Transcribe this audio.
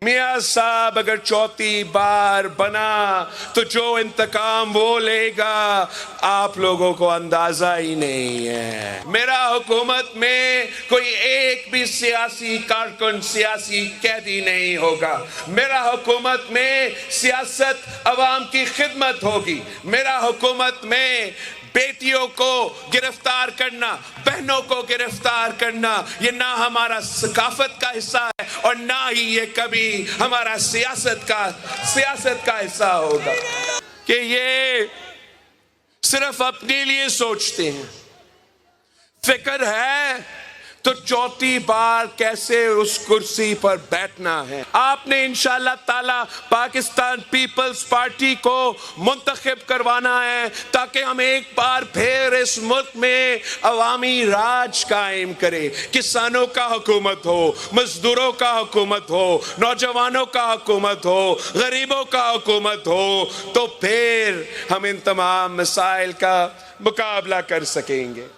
मियाँ साहब अगर चौथी बार बना तो जो इंतकाम वो लेगा आप लोगों को अंदाजा ही नहीं है। मेरा हुकूमत में कोई एक भी सियासी कारकुन, सियासी कैदी नहीं होगा। मेरा हुकूमत में सियासत अवाम की खिदमत होगी। मेरा हुकूमत में बेटियों को गिरफ्तार करना, बहनों को गिरफ्तार करना, ये ना हमारा सकाफत का हिस्सा है और ना ही ये कभी हमारा सियासत का हिस्सा होगा कि ये सिर्फ अपने लिए सोचते हैं। फिक्र है तो चौथी बार कैसे उस कुर्सी पर बैठना है। आपने इंशाअल्लाह ताला पाकिस्तान पीपल्स पार्टी को मुंतखब करवाना है ताकि हम एक बार फिर इस मुल्क में अवामी राज कायम करें। किसानों का हुकूमत हो, मजदूरों का हुकूमत हो, नौजवानों का हुकूमत हो, गरीबों का हुकूमत हो, तो फिर हम इन तमाम मसाइल का मुकाबला कर सकेंगे।